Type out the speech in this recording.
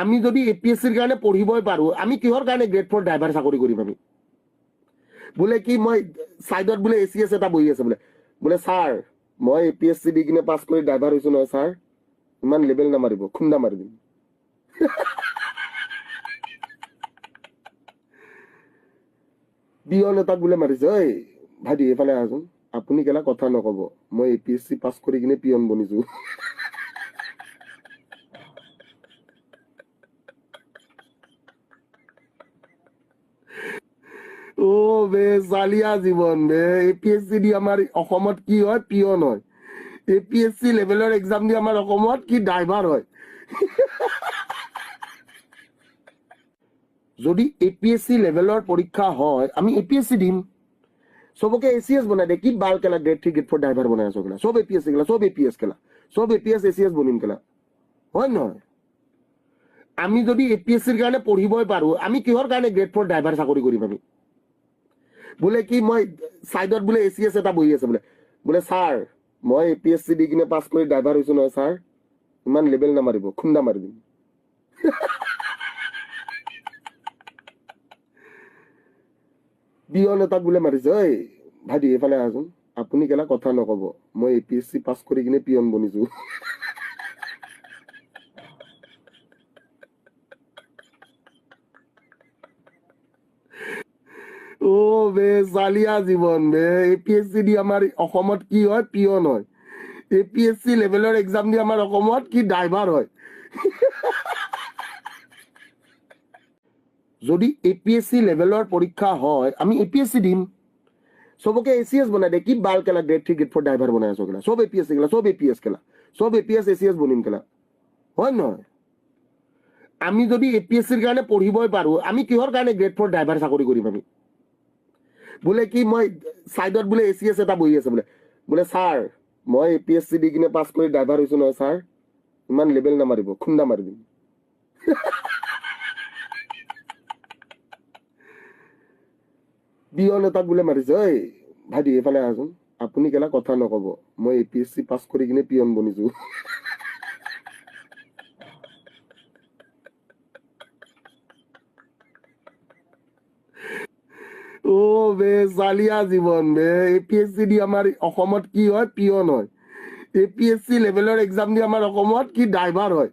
আমি যদি এপিএসসিৰ কাৰণে পঢ়িবই পাৰো আমি কিহৰ কাৰণে গ্ৰেড 4 ড্ৰাইভাৰ চাকৰি কৰিম আমি বোলে কি মই সাইডত বোলে এসিএস এটা বহি আছে বোলে বোলে স্যার মই এপিএসসি দি কিনে পাস কৰি ড্ৰাইভাৰ হৈছো নহয় স্যাৰ ইমান লেভেল নামাৰিব খুন্দা মাৰি দিম বিয়ন এটাক বোলে মাৰিছে ঐ ভাইটি এইফালে আহচোন আপুনি কেলা কথা নকব মই এপিএসসি পাস কৰি কিনে পিয়ন বনিছো ও বে জালিয়া জীৱন বে এপিএসসি দি আমাৰ অসমত কি হয় পিয়ন হয় এপিএসসি লেভেলৰ এক্সাম দি আমাৰ অসমত কি ড্ৰাইভাৰ হয় যদি এপিএসসি লেভেলৰ পৰীক্ষা হয় আমি এপিএসসি দিম সবকে এসিএস বনাই দে কি বাল কেলা গ্রেড 3 গ্রেড 4 ড্রাইভার বনাই আছো কেলা সব এপিএসসি কেলা সব এপিএস কেলা সব এপিএস এসিএস বনিম কেলা হয় নহয় আমি যদি এপিএসসিৰ কাৰণে পঢ়িবই পাৰো আমি কিহৰ কাৰণে গ্ৰেড 4 ড্ৰাইভাৰ চাকৰি কৰিম আমি বোলে কি মই সাইডত বোলে এসিএস এটা বহি আছে বোলে বোলে স্যার মই এপিএসসি দি কিনে পাস কৰি ড্ৰাইভাৰ হৈছো নহয় স্যাৰ ইমান লেভেল নামাৰিব খুন্দা মাৰি দিম বিয়ন এটাক বোলে মাৰিছে ঐ ভাইটি এইফালে আহচোন আপুনি কেলা কথা নকব মই এপিএসসি পাস কৰি কিনে পিয়ন বনিছো ও বে জালিয়া জীৱন বে এপিএসসি দি আমাৰ অসমত কি হয় পিয়ন হয় এপিএসসি লেভেলৰ এক্সাম দি আমাৰ অসমত কি ড্ৰাইভাৰ হয় যদি এপিএসসি লেভেলৰ পৰীক্ষা হয় আমি এপিএসসি দিম সবকে এসিএস বনাই দে কি বাল কেলা গ্রেড 3 গ্রেড 4 ড্রাইভার বনাই আছো কেলা সব এপিএসসি কেলা সব এপিএস কেলা সব এপিএস এসিএস বনিম কেলা হয় নহয় আমি যদি এপিএসসিৰ কাৰণে পঢ়িবই পাৰো আমি কিহৰ কাৰণে গ্ৰেড 4 ড্ৰাইভাৰ চাকৰি কৰিম আমি বোলে কি মই সাইডত বোলে এসিএস এটা বহি আছে বোলে বোলে স্যার মই এপিএসসি দি কিনে পাস কৰি ড্ৰাইভাৰ হৈছো নহয় স্যাৰ ইমান লেভেল নামাৰিব খুন্দা মাৰি দিম বিয়ন এটাক বোলে মাৰিছে ঐ ভাইটি এইফালে আহচোন আপুনি কেলা কথা নকব মই এপিএসসি পাস কৰি কিনে পিয়ন বনিছো ও বে জালিয়া জীৱন বে এপিএসসি দি আমাৰ অসমত কি হয় পিয়ন হয় এপিএসসি লেভেলৰ এক্সাম দি আমাৰ অসমত কি ড্ৰাইভাৰ হয়